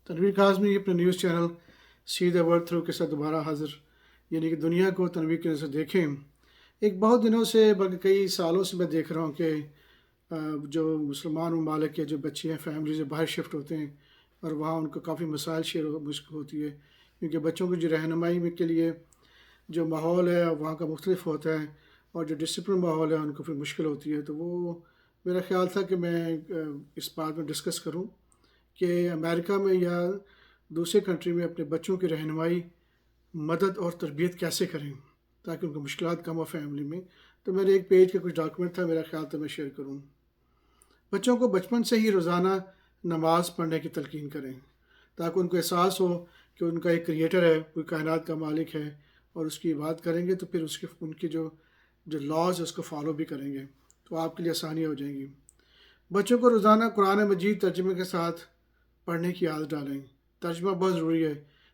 تنویر کاظمی اپنے news channel see the world through کے ساتھ دوبارہ حاضر، یعنی کہ دنیا کو تنویر کی نظر سے دیکھیں۔ ایک بہت دنوں سے بلکہ کئی سالوں سے میں دیکھ رہا ہوں کہ جو مسلمان ممالک کے جو بچے ہیں فیملی سے باہر شفٹ ہوتے ہیں اور وہاں ان کو کافی مسائل شیئر مشکل ہوتی ہے، کیونکہ بچوں کی جو رہنمائی میں کے لیے جو ماحول ہے وہاں کا مختلف ہوتا ہے، اور جو ڈسپلن ماحول ہے ان کو پھر مشکل ہوتی ہے۔ تو وہ میرا خیال تھا کہ میں اس بات میں ڈسکس کروں کہ امریکہ میں یا دوسرے کنٹری میں اپنے بچوں کی رہنمائی، مدد اور تربیت کیسے کریں تاکہ ان کو مشکلات کم ہو فیملی میں۔ تو میرے ایک پیج کا کچھ ڈاکومنٹ تھا، میرا خیال تھا میں شیئر کروں۔ بچوں کو بچپن سے ہی روزانہ نماز پڑھنے کی تلقین کریں تاکہ ان کو احساس ہو کہ ان کا ایک کریٹر ہے، کوئی کائنات کا مالک ہے، اور اس کی عبادت کریں گے تو پھر ان کی جو لاز ہے اس کو فالو بھی کریں گے، تو آپ کے لیے آسانیاں ہو جائیں گی۔ بچوں کو روزانہ قرآن مجید ترجمے کے ساتھ پڑھنے کی عادت ڈالیں۔ ترجمہ بہت ضروری ہے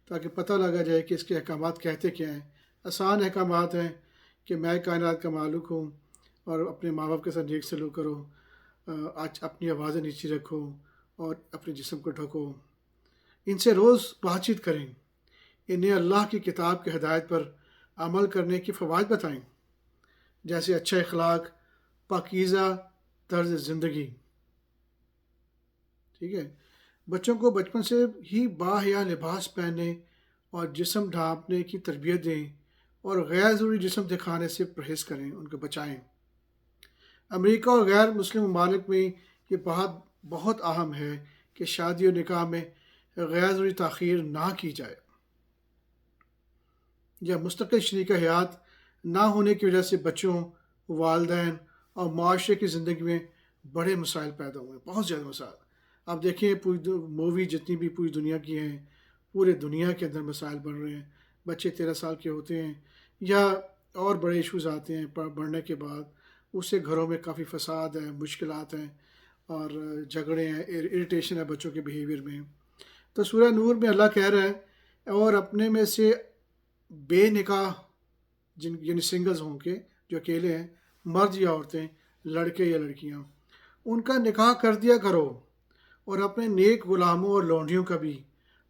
تاکہ پتہ لگا جائے کہ اس کے احکامات کہتے کیا ہیں۔ آسان احکامات ہیں کہ میں کائنات کا مالک ہوں، اور اپنے ماں باپ کے ساتھ نیک سلوک کرو، اپنی آوازیں نیچی رکھو، اور اپنے جسم کو ڈھکو۔ ان سے روز بات چیت کریں، انہیں اللہ کی کتاب کی ہدایت پر عمل کرنے کی فوائد بتائیں، جیسے اچھا اخلاق، پاکیزہ طرز زندگی۔ ٹھیک ہے، بچوں کو بچپن سے ہی باحیا لباس پہننے اور جسم ڈھانپنے کی تربیت دیں، اور غیر ضروری جسم دکھانے سے پرہیز کریں، ان کو بچائیں۔ امریکہ اور غیر مسلم ممالک میں یہ بہت اہم ہے کہ شادی اور نکاح میں غیر ضروری تاخیر نہ کی جائے، یا مستقل شریک حیات نہ ہونے کی وجہ سے بچوں، والدین اور معاشرے کی زندگی میں بڑے مسائل پیدا ہوئے، بہت زیادہ مسائل۔ آپ دیکھیں پوری مووی جتنی بھی پوری دنیا کی ہیں، پورے دنیا کے اندر مسائل بڑھ رہے ہیں۔ بچے 13 سال کے ہوتے ہیں یا اور بڑے ایشوز آتے ہیں بڑھنے کے بعد، اس سے گھروں میں کافی فساد ہے، مشکلات ہیں، اور جھگڑے ہیں، اریٹیشن ہے بچوں کے بیہیویئر میں۔ تو سورہ نور میں اللہ کہہ رہا ہے، اور اپنے میں سے بے نکاح یعنی سنگلز ہوں کے جو اکیلے ہیں، مرد یا عورتیں، لڑکے یا لڑکیاں، ان کا نکاح کر دیا کرو، اور اپنے نیک غلاموں اور لونڈیوں کا بھی۔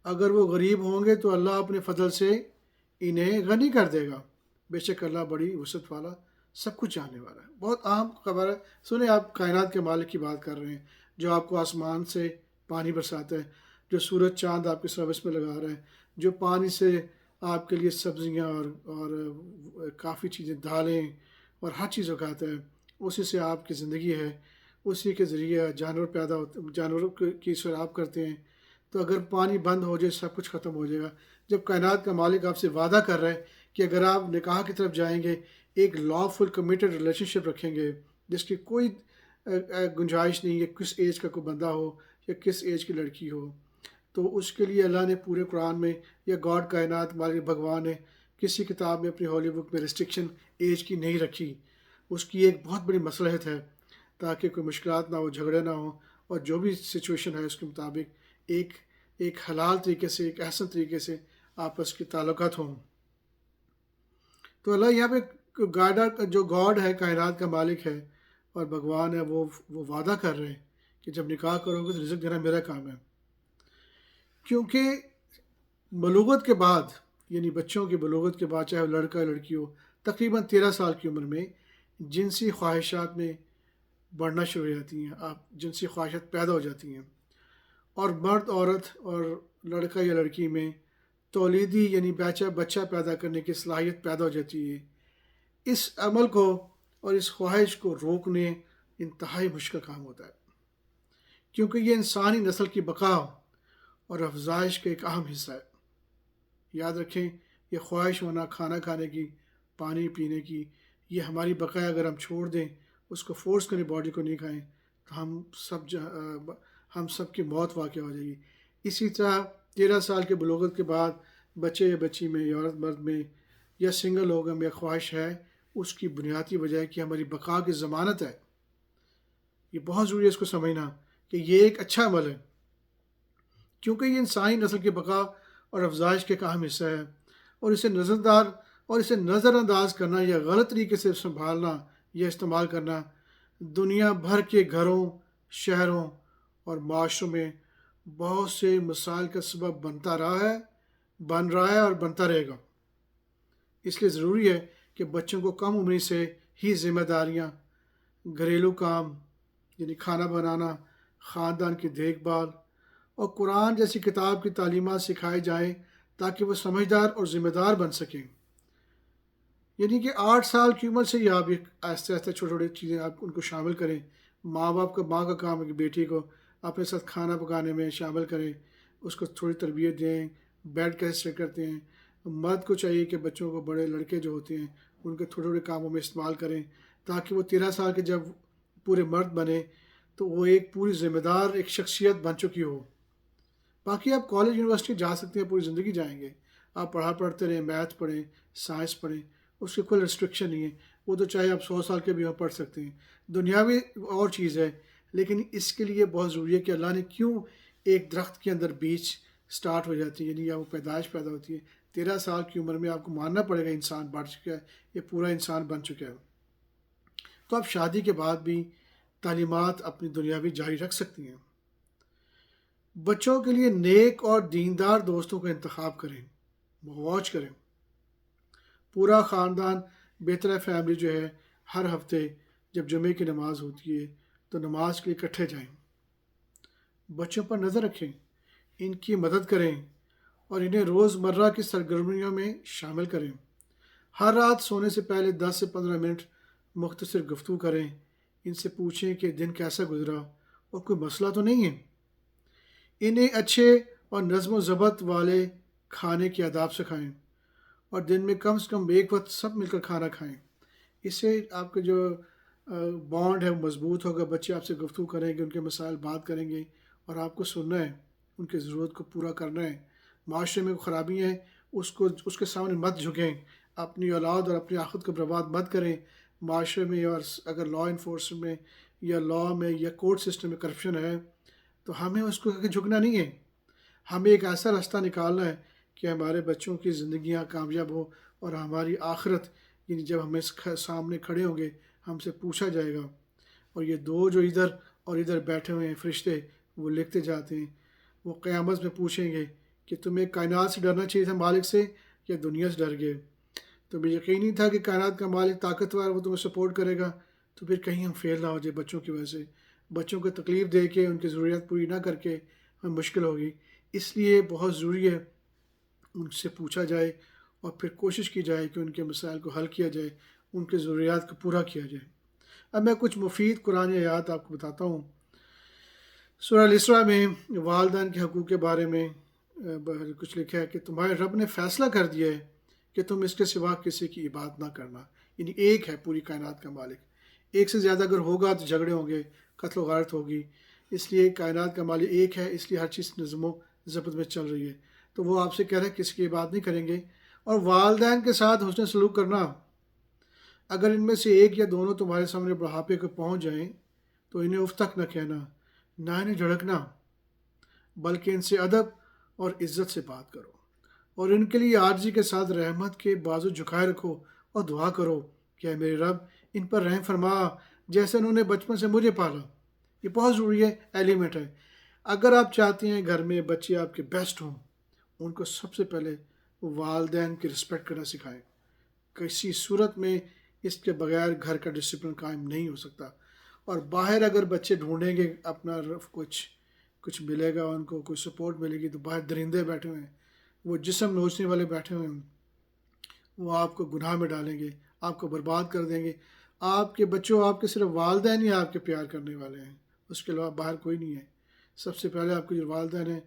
اگر وہ غریب ہوں گے تو اللہ اپنے فضل سے انہیں غنی کر دے گا، بے شک اللہ بڑی وسعت والا، سب کچھ جاننے والا ہے۔ بہت اہم خبر ہے۔ سنیں، آپ کائنات کے مالک کی بات کر رہے ہیں، جو آپ کو آسمان سے پانی برساتا ہے، جو سورج چاند آپ کے سروس میں لگا رہا ہے، جو پانی سے آپ کے لیے سبزیاں اور کافی چیزیں، دالیں اور ہر چیز اگاتا ہے، اسی سے آپ کی زندگی ہے، اسی کے ذریعے جانور پیدا ہوتے، جانوروں کی سیراب کرتے ہیں۔ تو اگر پانی بند ہو جائے سب کچھ ختم ہو جائے گا۔ جب کائنات کا مالک آپ سے وعدہ کر رہا ہے کہ اگر آپ نکاح کی طرف جائیں گے، ایک لا فل کمیٹڈ ریلیشن شپ رکھیں گے جس کی کوئی گنجائش نہیں ہے کس ایج کا کوئی بندہ ہو یا کس ایج کی لڑکی ہو، تو اس کے لیے اللہ نے پورے قرآن میں، یا گاڈ کائنات مالک بھگوان نے کسی کتاب میں اپنی ہولی بک میں ریسٹرکشن ایج کی نہیں رکھی۔ اس کی ایک بہت بڑی مصلحت ہے تاکہ کوئی مشکلات نہ ہو، جھگڑے نہ ہوں، اور جو بھی سچویشن ہے اس کے مطابق ایک حلال طریقے سے، ایک احسن طریقے سے آپس کے تعلقات ہوں۔ تو اللہ یہاں پہ جو گاڈ ہے، کائنات کا مالک ہے اور بھگوان ہے، وہ وعدہ کر رہے ہیں کہ جب نکاح کرو گے تو رزق دینا میرا کام ہے۔ کیونکہ بلوغت کے بعد، یعنی بچوں کی بلوغت کے بعد، چاہے وہ لڑکا یا لڑکی ہو، تقریباً 13 سال کی عمر میں جنسی خواہشات میں بڑھنا شروع ہو جاتی ہیں، جنسی خواہشات پیدا ہو جاتی ہیں، اور مرد عورت اور لڑکا یا لڑکی میں تولیدی یعنی بچہ پیدا کرنے کی صلاحیت پیدا ہو جاتی ہے۔ اس عمل کو اور اس خواہش کو روکنے انتہائی مشکل کام ہوتا ہے، کیونکہ یہ انسانی نسل کی بقا اور افزائش کا ایک اہم حصہ ہے۔ یاد رکھیں، یہ خواہش ہونا، کھانا کھانے کی، پانی پینے کی، یہ ہماری بقا ہے۔ اگر ہم چھوڑ دیں، اس کو فورس کریں باڈی کو نہیں کھائیں، تو ہم سب کی موت واقع ہو جائے گی۔ اسی طرح 13 سال کے بلوغت کے بعد بچے یا بچی میں، یا عورت مرد میں، یا سنگل لوگوں میں خواہش ہے، اس کی بنیادی وجہ ہے کہ ہماری بقا کی ضمانت ہے۔ یہ بہت ضروری ہے اس کو سمجھنا کہ یہ ایک اچھا عمل ہے، کیونکہ یہ انسانی نسل کی بقا اور افزائش کے ایک اہم حصہ ہے، اور اسے نظر انداز کرنا یا غلط طریقے سے سنبھالنا یا استعمال کرنا دنیا بھر کے گھروں، شہروں اور معاشروں میں بہت سے مسائل کا سبب بن رہا ہے اور بنتا رہے گا۔ اس لیے ضروری ہے کہ بچوں کو کم عمری سے ہی ذمہ داریاں، گھریلو کام یعنی کھانا بنانا، خاندان کی دیکھ بھال اور قرآن جیسی کتاب کی تعلیمات سکھائی جائیں تاکہ وہ سمجھدار اور ذمہ دار بن سکیں۔ یعنی کہ 8 سال کی عمر سے ہی آپ ایک آہستہ آہستہ چھوٹی چھوٹی چیزیں آپ ان کو شامل کریں۔ ماں کا کام ہے کہ بیٹی کو اپنے ساتھ کھانا پکانے میں شامل کریں، اس کو تھوڑی تربیت دیں، بیڈ کیسے سیٹ کرتے ہیں۔ مرد کو چاہیے کہ بچوں کو، بڑے لڑکے جو ہوتے ہیں ان کے تھوڑے تھوڑے کاموں میں استعمال کریں تاکہ وہ 13 سال کے جب پورے مرد بنے تو وہ ایک پوری ذمہ دار ایک شخصیت بن چکی ہو۔ باقی آپ کالج یونیورسٹی جا سکتے ہیں، پوری زندگی جائیں گے، آپ پڑھتے رہیں، میتھ پڑھیں، سائنس پڑھیں، اس کی کوئی ریسٹرکشن نہیں ہے۔ وہ تو چاہے آپ 100 سال کے بھی پڑھ سکتے ہیں۔ دنیاوی اور چیز ہے، لیکن اس کے لیے بہت ضروری ہے کہ اللہ نے کیوں ایک درخت کے اندر بیج سٹارٹ ہو جاتی ہے، یعنی یا وہ پیدائش پیدا ہوتی ہے 13 سال کی عمر میں، آپ کو ماننا پڑے گا انسان بڑھ چکا ہے، یہ پورا انسان بن چکا ہے۔ تو آپ شادی کے بعد بھی تعلیمات اپنی دنیاوی جاری رکھ سکتی ہیں۔ بچوں کے لیے نیک اور دیندار دوستوں کا انتخاب کریں، واچ کریں۔ پورا خاندان، بہتر فیملی جو ہے، ہر ہفتے جب جمعے کی نماز ہوتی ہے تو نماز کے لیے اکٹھے جائیں۔ بچوں پر نظر رکھیں، ان کی مدد کریں اور انہیں روزمرہ کی سرگرمیوں میں شامل کریں۔ ہر رات سونے سے پہلے 10 سے 15 منٹ مختصر گفتگو کریں۔ ان سے پوچھیں کہ دن کیسا گزرا اور کوئی مسئلہ تو نہیں ہے۔ انہیں اچھے اور نظم و ضبط والے کھانے کے آداب سکھائیں اور دن میں کم سے کم ایک وقت سب مل کر کھانا کھائیں۔ اس سے آپ کا جو بانڈ ہے وہ مضبوط ہوگا۔ بچے آپ سے گفتگو کریں گے، ان کے مسائل بات کریں گے اور آپ کو سننا ہے، ان کی ضرورت کو پورا کرنا ہے۔ معاشرے میں خرابی ہے، اس کے سامنے مت جھکیں، اپنی اولاد اور اپنی آخرت کو برباد مت کریں۔ معاشرے میں اور اگر لا انفورسمنٹ میں یا لا میں یا کورٹ سسٹم میں کرپشن ہے تو ہمیں اس کو جھکنا نہیں ہے۔ ہمیں ایک ایسا راستہ نکالنا ہے کہ ہمارے بچوں کی زندگیاں کامیاب ہو اور ہماری آخرت، یعنی جب ہمیں سامنے کھڑے ہوں گے ہم سے پوچھا جائے گا۔ اور یہ دو جو ادھر اور ادھر بیٹھے ہوئے ہیں فرشتے، وہ لکھتے جاتے ہیں، وہ قیامت میں پوچھیں گے کہ تمہیں کائنات سے ڈرنا چاہیے تھا مالک سے یا دنیا سے ڈر گئے؟ تمہیں یقین نہیں تھا کہ کائنات کا مالک طاقتور، وہ تمہیں سپورٹ کرے گا؟ تو پھر کہیں ہم فیل نہ ہو جائے بچوں کی وجہ سے۔ بچوں کو تکلیف دے کے، ان کی ضروریات پوری نہ کر کے ہمیں مشکل ہوگی۔ اس لیے بہت ضروری ہے ان سے پوچھا جائے اور پھر کوشش کی جائے کہ ان کے مسائل کو حل کیا جائے، ان کے ضروریات کو پورا کیا جائے۔ اب میں کچھ مفید قرآن آیات آپ کو بتاتا ہوں۔ سورہ الاسراء میں والدین کے حقوق کے بارے میں کچھ لکھا ہے کہ تمہارے رب نے فیصلہ کر دیا ہے کہ تم اس کے سوا کسی کی عبادت نہ کرنا۔ یعنی ایک ہے پوری کائنات کا مالک، ایک سے زیادہ اگر ہوگا تو جھگڑے ہوں گے، قتل و غارت ہوگی۔ اس لیے کائنات کا مالک ایک ہے، اس لیے ہر چیز نظم و ضبط میں چل رہی ہے۔ تو وہ آپ سے کہہ رہے ہیں کسی کی عبادت نہیں کریں گے۔ اور والدین کے ساتھ حسن سلوک کرنا، اگر ان میں سے ایک یا دونوں تمہارے سامنے بڑھاپے کو پہنچ جائیں تو انہیں اف تک نہ کہنا، نہ انہیں جھڑکنا، بلکہ ان سے ادب اور عزت سے بات کرو اور ان کے لیے عاجزی کے ساتھ رحمت کے بازو جھکائے رکھو اور دعا کرو کہ اے میرے رب ان پر رحم فرما جیسے انہوں نے بچپن سے مجھے پالا۔ یہ بہت ضروری ہے، ایلیمنٹ ہے۔ اگر آپ چاہتے ہیں گھر میں بچے آپ کے بیسٹ ہوں، ان کو سب سے پہلے والدین کی رسپیکٹ کرنا سکھائیں۔ کسی صورت میں اس کے بغیر گھر کا ڈسپلن قائم نہیں ہو سکتا۔ اور باہر اگر بچے ڈھونڈیں گے اپنا کچھ ملے گا، ان کو کوئی سپورٹ ملے گی، تو باہر درندے بیٹھے ہوئے ہیں، وہ جسم نوچنے والے بیٹھے ہوئے ہیں، وہ آپ کو گناہ میں ڈالیں گے، آپ کو برباد کر دیں گے۔ آپ کے بچوں، آپ کے صرف والدین ہی آپ کے پیار کرنے والے ہیں، اس کے علاوہ باہر کوئی نہیں ہے۔ سب سے پہلے آپ کے جو والدین ہیں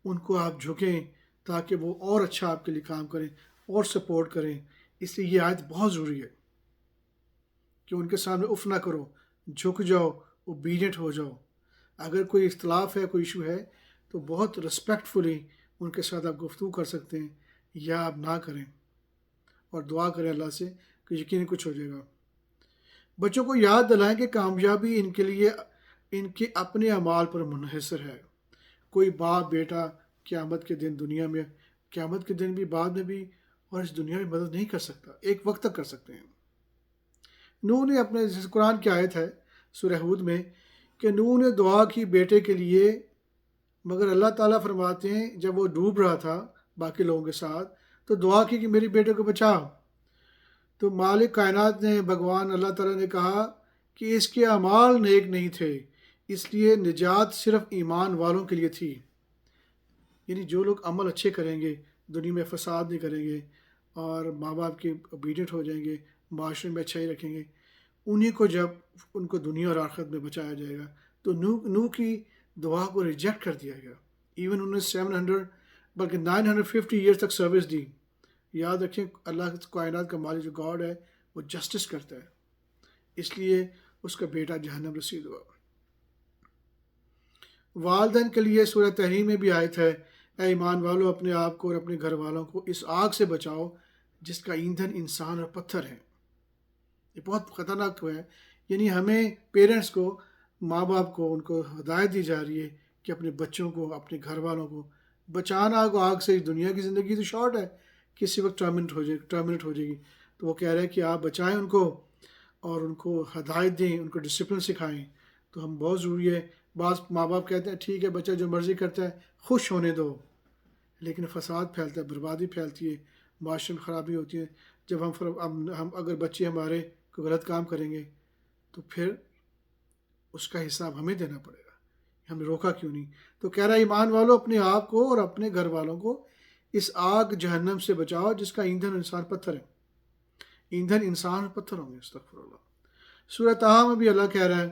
ان کو آپ جھکیں تاکہ وہ اور اچھا آپ کے لیے کام کریں اور سپورٹ کریں۔ اس لیے یہ آیت بہت ضروری ہے کہ ان کے سامنے اف نہ کرو، جھک جاؤ، اوبیڈینٹ ہو جاؤ۔ اگر کوئی اختلاف ہے، کوئی ایشو ہے، تو بہت رسپیکٹفلی ان کے ساتھ آپ گفتگو کر سکتے ہیں یا آپ نہ کریں اور دعا کریں اللہ سے کہ یقیناً کچھ ہو جائے گا۔ بچوں کو یاد دلائیں کہ کامیابی ان کے لیے ان کے اپنے اعمال پر منحصر ہے۔ کوئی باپ بیٹا قیامت کے دن دنیا میں، قیامت کے دن بھی، بعد میں بھی اور اس دنیا میں مدد نہیں کر سکتا، ایک وقت تک کر سکتے ہیں۔ نوح نے اپنے، جیسے قرآن کی آیت ہے سورہ ہود میں، کہ نوح نے دعا کی بیٹے کے لیے مگر اللہ تعالیٰ فرماتے ہیں جب وہ ڈوب رہا تھا باقی لوگوں کے ساتھ تو دعا کی کہ میری بیٹے کو بچا. تو مالک کائنات نے بھگوان اللہ تعالیٰ نے کہا کہ اس کے اعمال نیک نہیں تھے، اس لیے نجات صرف ایمان والوں کے لیے تھی. یعنی جو لوگ عمل اچھے کریں گے، دنیا میں فساد نہیں کریں گے اور ماں باپ کے اوبیڈینٹ ہو جائیں گے، معاشرے میں اچھائی رکھیں گے، انہی کو جب ان کو دنیا اور آخرت میں بچایا جائے گا. تو نو کی دعا کو ریجیکٹ کر دیا گیا. ایون انہوں نے 700 بلکہ 950 ایئرس تک سروس دی. یاد رکھیں اللہ کائنات کا مالک جو گاڈ ہے وہ جسٹس کرتا ہے، اس لیے اس کا بیٹا جہنم رسید ہوا. والدین کے لیے سورہ تحریم میں بھی آیت ہے، اے ایمان والو اپنے آپ کو اور اپنے گھر والوں کو اس آگ سے بچاؤ جس کا ایندھن انسان اور پتھر ہے. یہ بہت خطرناک ہے. یعنی ہمیں پیرنٹس کو، ماں باپ کو، ان کو ہدایت دی جا رہی ہے کہ اپنے بچوں کو، اپنے گھر والوں کو بچانا کو آگ سے. دنیا کی زندگی تو شارٹ ہے، کسی وقت ٹرمنٹ ہو جائے گی. تو وہ کہہ رہے ہیں کہ آپ بچائیں ان کو اور ان کو ہدایت دیں، ان کو ڈسپلن سکھائیں. تو ہم بہت ضروری ہے. بعض ماں باپ کہتے ہیں ٹھیک ہے بچہ جو مرضی کرتا ہے خوش ہونے دو، لیکن فساد پھیلتا ہے، بربادی پھیلتی ہے، معاشرے میں خرابی ہوتی ہے. جب ہم اگر بچے ہمارے کوئی غلط کام کریں گے تو پھر اس کا حساب ہمیں دینا پڑے گا. ہم نے روکا کیوں نہیں؟ تو کہہ رہا ہے ایمان والو اپنے آپ کو اور اپنے گھر والوں کو اس آگ جہنم سے بچاؤ جس کا ایندھن انسان پتھر ہے. ایندھن انسان اور پتھر ہوں گے. استغفر اللہ. سورہ طٰہٰ میں بھی اللہ کہہ رہا ہے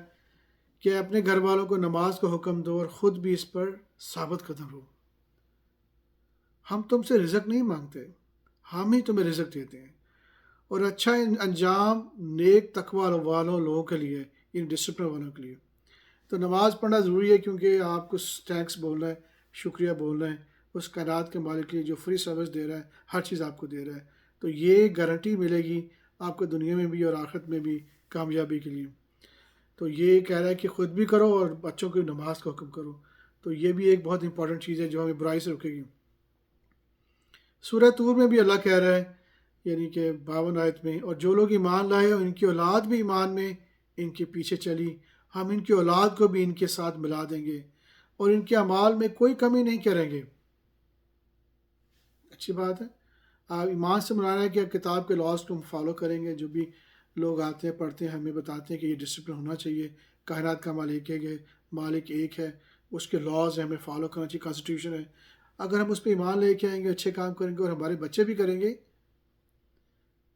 کہ اپنے گھر والوں کو نماز کو حکم دو اور خود بھی اس پر ثابت قدم رہو. ہم تم سے رزق نہیں مانگتے، ہم ہی تمہیں رزق دیتے ہیں، اور اچھا انجام نیک تقوی والوں لوگوں کے لیے، ان ڈسپلن والوں کے لیے. تو نماز پڑھنا ضروری ہے کیونکہ آپ کو تھینکس بولنا ہے، شکریہ بولنا ہے اس کائنات کے مالک کے لیے جو فری سروس دے رہا ہے، ہر چیز آپ کو دے رہا ہے. تو یہ گارنٹی ملے گی آپ کو دنیا میں بھی اور آخرت میں بھی کامیابی کے لیے. تو یہ کہہ رہا ہے کہ خود بھی کرو اور بچوں کی نماز کا حکم کرو. تو یہ بھی ایک بہت امپورٹنٹ چیز ہے جو ہمیں برائی سے روکے گی. سورہ طور میں بھی اللہ کہہ رہا ہے، یعنی کہ 52 آیت میں، اور جو لوگ ایمان لائے اور ان کی اولاد بھی ایمان میں ان کے پیچھے چلی، ہم ان کی اولاد کو بھی ان کے ساتھ ملا دیں گے اور ان کے اعمال میں کوئی کمی نہیں کریں گے. اچھی بات ہے. آپ ایمان سے منانا ہے کہ کتاب کے لاز کو ہم فالو کریں گے. جو بھی لوگ آتے ہیں پڑھتے ہیں ہمیں بتاتے ہیں کہ یہ ڈسپلن ہونا چاہیے، کائنات کا مالک ایک ہے، اس کے لاز ہیں ہمیں فالو کرنا چاہیے، کانسٹیٹیوشن ہے. اگر ہم اس پہ ایمان لے کے آئیں گے، اچھے کام کریں گے اور ہمارے بچے بھی کریں گے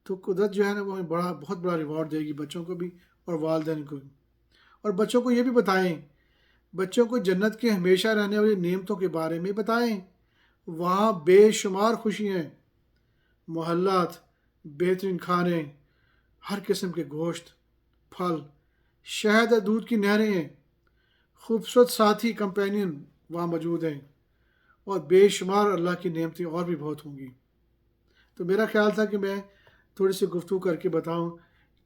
تو قدرت جو ہے نا وہ ہمیں بہت بڑا ریوارڈ دے گی، بچوں کو بھی اور والدین کو بھی. اور بچوں کو یہ بھی بتائیں، بچوں کو جنت کے ہمیشہ رہنے والی نعمتوں کے بارے میں بتائیں. وہاں بے شمار خوشی ہیں، محلات، بہترین کھانے، ہر قسم کے گوشت، پھل، شہد اور دودھ کی نہریں ہیں، خوبصورت ساتھی کمپینین وہاں موجود ہیں، اور بے شمار اللہ کی نعمتیں اور بھی بہت ہوں گی. تو میرا خیال تھا کہ میں تھوڑی سی گفتگو کر کے بتاؤں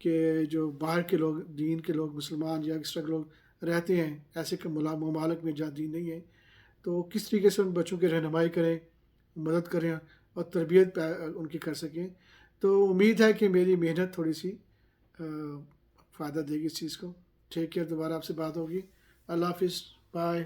کہ جو باہر کے لوگ، دین کے لوگ، مسلمان یا اس طرح کے لوگ رہتے ہیں ایسے کہ ممالک میں جہاں دین نہیں ہے، تو کس طریقے سے ان بچوں کی رہنمائی کریں، مدد کریں اور تربیت ان کی کر سکیں. تو امید ہے کہ میری محنت تھوڑی سی فائدہ دے گی اس چیز کو. Take care. دوبارہ آپ سے بات ہوگی. اللہ حافظ. بائے.